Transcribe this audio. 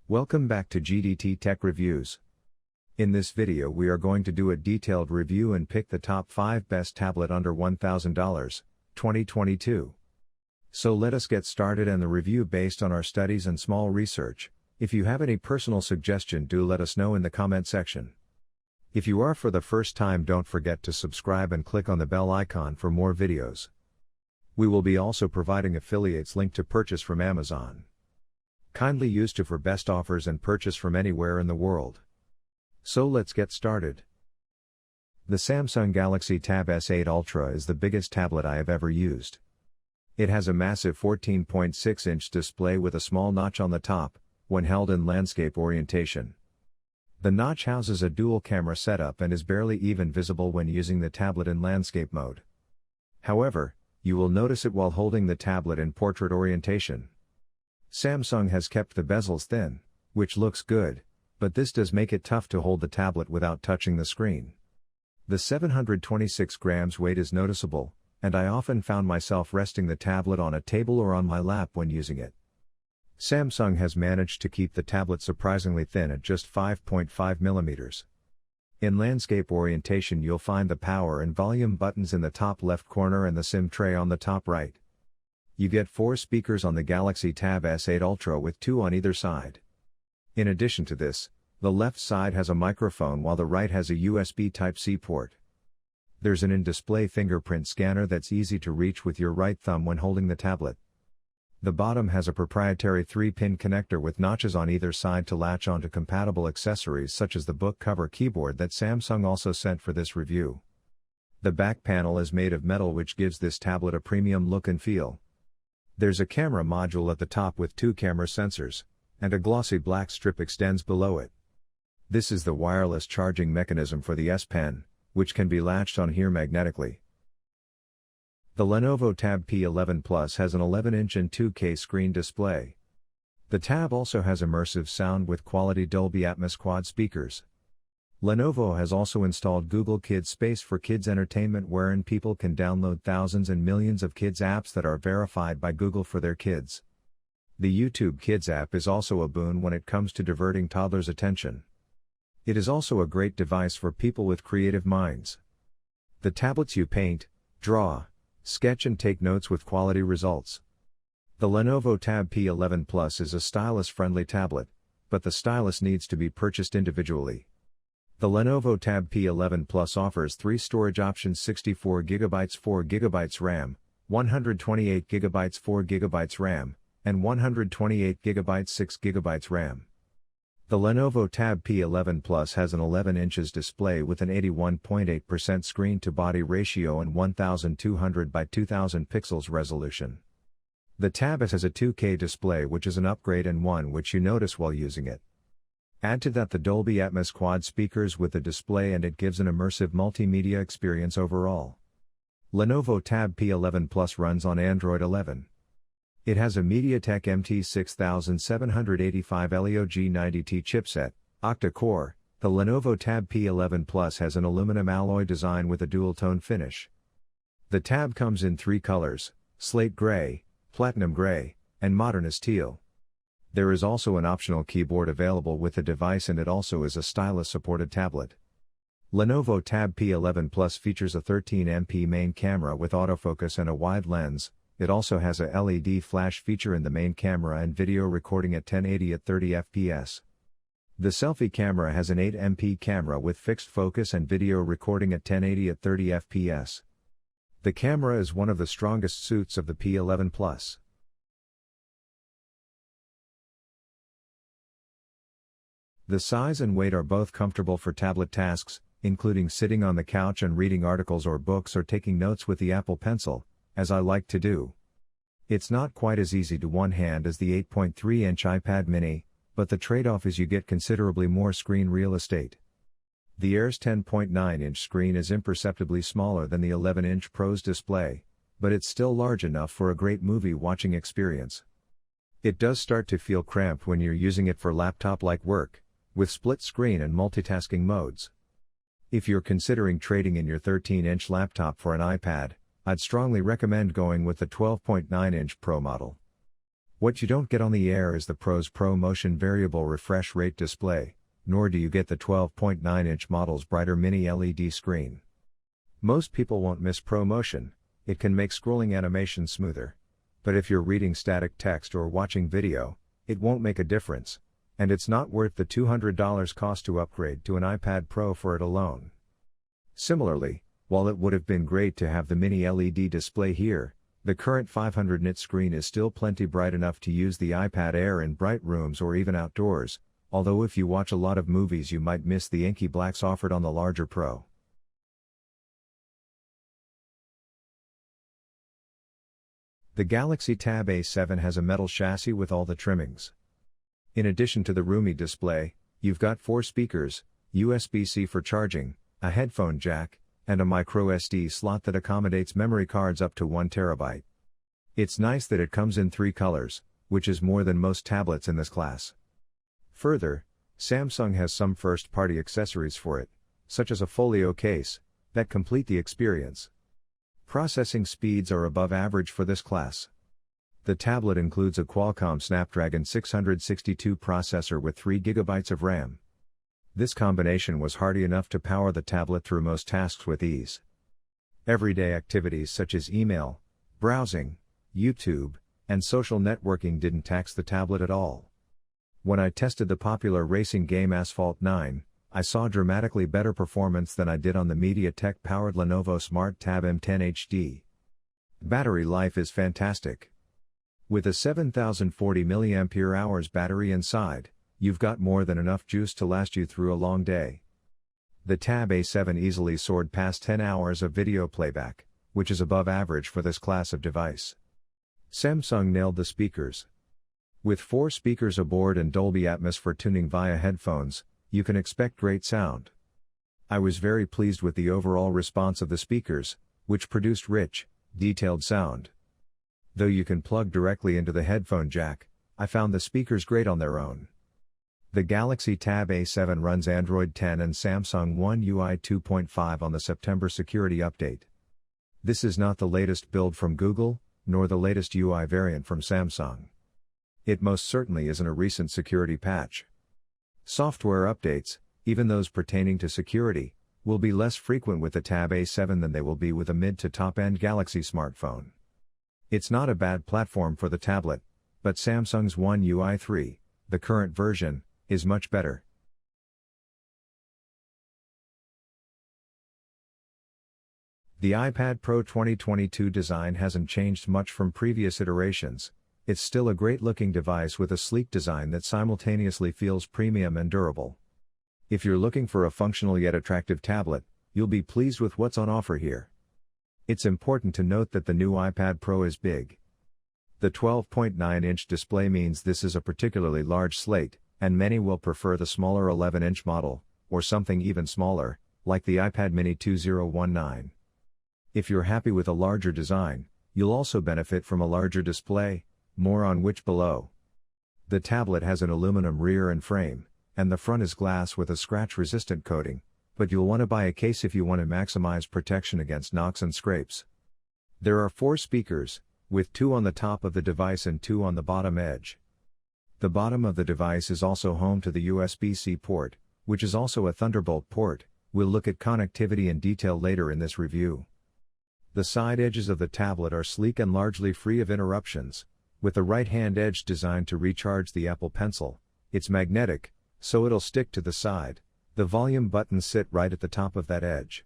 Welcome back to GDT Tech Reviews. In this video we are going to do a detailed review and pick the top 5 best tablet under $1,000, 2022. So let us get started and the review based on our studies and small research. If you have any personal suggestion, do let us know in the comment section. If you are for the first time, don't forget to subscribe and click on the bell icon for more videos. We will be also providing affiliates link to purchase from Amazon. Kindly use to for best offers and purchase from anywhere in the world. So let's get started. The Samsung Galaxy Tab S8 Ultra is the biggest tablet I have ever used. It has a massive 14.6-inch display with a small notch on the top, when held in landscape orientation. The notch houses a dual camera setup and is barely even visible when using the tablet in landscape mode. However, you will notice it while holding the tablet in portrait orientation. Samsung has kept the bezels thin, which looks good, but this does make it tough to hold the tablet without touching the screen. The 726 grams weight is noticeable, and I often found myself resting the tablet on a table or on my lap when using it. Samsung has managed to keep the tablet surprisingly thin at just 5.5 millimeters. In landscape orientation you'll find the power and volume buttons in the top left corner and the SIM tray on the top right. You get 4 speakers on the Galaxy Tab S8 Ultra with 2 on either side. In addition to this, the left side has a microphone while the right has a USB Type-C port. There's an in-display fingerprint scanner that's easy to reach with your right thumb when holding the tablet. The bottom has a proprietary 3-pin connector with notches on either side to latch onto compatible accessories such as the book cover keyboard that Samsung also sent for this review. The back panel is made of metal, which gives this tablet a premium look and feel. There's a camera module at the top with 2 camera sensors, and a glossy black strip extends below it. This is the wireless charging mechanism for the S Pen, which can be latched on here magnetically. The Lenovo Tab P11 Plus has an 11-inch and 2K screen display. The Tab also has immersive sound with quality Dolby Atmos quad speakers. Lenovo has also installed Google Kids Space for kids entertainment, wherein people can download thousands and millions of kids apps that are verified by Google for their kids. The YouTube Kids app is also a boon when it comes to diverting toddlers' attention. It is also a great device for people with creative minds. The tablets you paint, draw, sketch and take notes with quality results. The Lenovo Tab P11 Plus is a stylus-friendly tablet, but the stylus needs to be purchased individually. The Lenovo Tab P11 Plus offers 3 storage options: 64GB 4GB RAM, 128GB 4GB RAM, and 128GB 6GB RAM. The Lenovo Tab P11 Plus has an 11 inches display with an 81.8% screen-to-body ratio and 1200 by 2000 pixels resolution. The Tab has a 2K display, which is an upgrade and one which you notice while using it. Add to that the Dolby Atmos quad speakers with the display and it gives an immersive multimedia experience overall. Lenovo Tab P11 Plus runs on Android 11. It has a MediaTek MT6785 LEO-G90T chipset, octa-core. The Lenovo Tab P11 Plus has an aluminum alloy design with a dual-tone finish. The Tab comes in 3 colors: slate gray, platinum gray, and modernist teal. There is also an optional keyboard available with the device, and it also is a stylus-supported tablet. Lenovo Tab P11 Plus features a 13MP main camera with autofocus and a wide lens. It also has a LED flash feature in the main camera and video recording at 1080 at 30 fps. The selfie camera has an 8MP camera with fixed focus and video recording at 1080 at 30 fps. The camera is one of the strongest suits of the P11 Plus. The size and weight are both comfortable for tablet tasks, including sitting on the couch and reading articles or books or taking notes with the Apple Pencil, as I like to do. It's not quite as easy to one hand as the 8.3-inch iPad mini, but the trade-off is you get considerably more screen real estate. The Air's 10.9-inch screen is imperceptibly smaller than the 11-inch Pro's display, but it's still large enough for a great movie watching experience. It does start to feel cramped when you're using it for laptop-like work, with split screen and multitasking modes. If you're considering trading in your 13-inch laptop for an iPad, I'd strongly recommend going with the 12.9-inch Pro model. What you don't get on the Air is the Pro's ProMotion variable refresh rate display, nor do you get the 12.9-inch model's brighter mini LED screen. Most people won't miss ProMotion. It can make scrolling animation smoother. But if you're reading static text or watching video, it won't make a difference, and it's not worth the $200 cost to upgrade to an iPad Pro for it alone. Similarly, while it would have been great to have the mini LED display here, the current 500 nit screen is still plenty bright enough to use the iPad Air in bright rooms or even outdoors, although if you watch a lot of movies you might miss the inky blacks offered on the larger Pro. The Galaxy Tab A7 has a metal chassis with all the trimmings. In addition to the roomy display, you've got 4 speakers, USB-C for charging, a headphone jack, and a microSD slot that accommodates memory cards up to 1 TB. It's nice that it comes in 3 colors, which is more than most tablets in this class. Further, Samsung has some first-party accessories for it, such as a folio case, that complete the experience. Processing speeds are above average for this class. The tablet includes a Qualcomm Snapdragon 662 processor with 3 GB of RAM. This combination was hardy enough to power the tablet through most tasks with ease. Everyday activities such as email, browsing, YouTube, and social networking didn't tax the tablet at all. When I tested the popular racing game Asphalt 9, I saw dramatically better performance than I did on the MediaTek-powered Lenovo Smart Tab M10 HD. Battery life is fantastic. With a 7040 mAh battery inside, you've got more than enough juice to last you through a long day. The Tab A7 easily soared past 10 hours of video playback, which is above average for this class of device. Samsung nailed the speakers. With 4 speakers aboard and Dolby Atmos for tuning via headphones, you can expect great sound. I was very pleased with the overall response of the speakers, which produced rich, detailed sound. Though you can plug directly into the headphone jack, I found the speakers great on their own. The Galaxy Tab A7 runs Android 10 and Samsung One UI 2.5 on the September security update. This is not the latest build from Google, nor the latest UI variant from Samsung. It most certainly isn't a recent security patch. Software updates, even those pertaining to security, will be less frequent with the Tab A7 than they will be with a mid to top-end Galaxy smartphone. It's not a bad platform for the tablet, but Samsung's One UI 3, the current version, is much better. The iPad Pro 2022 design hasn't changed much from previous iterations. It's still a great-looking device with a sleek design that simultaneously feels premium and durable. If you're looking for a functional yet attractive tablet, you'll be pleased with what's on offer here. It's important to note that the new iPad Pro is big. The 12.9-inch display means this is a particularly large slate, and many will prefer the smaller 11-inch model, or something even smaller, like the iPad mini 2019. If you're happy with a larger design, you'll also benefit from a larger display, more on which below. The tablet has an aluminum rear and frame, and the front is glass with a scratch-resistant coating, but you'll want to buy a case if you want to maximize protection against knocks and scrapes. There are 4 speakers, with 2 on the top of the device and 2 on the bottom edge. The bottom of the device is also home to the USB-C port, which is also a Thunderbolt port. We'll look at connectivity in detail later in this review. The side edges of the tablet are sleek and largely free of interruptions, with the right-hand edge designed to recharge the Apple Pencil. It's magnetic, so it'll stick to the side. The volume buttons sit right at the top of that edge.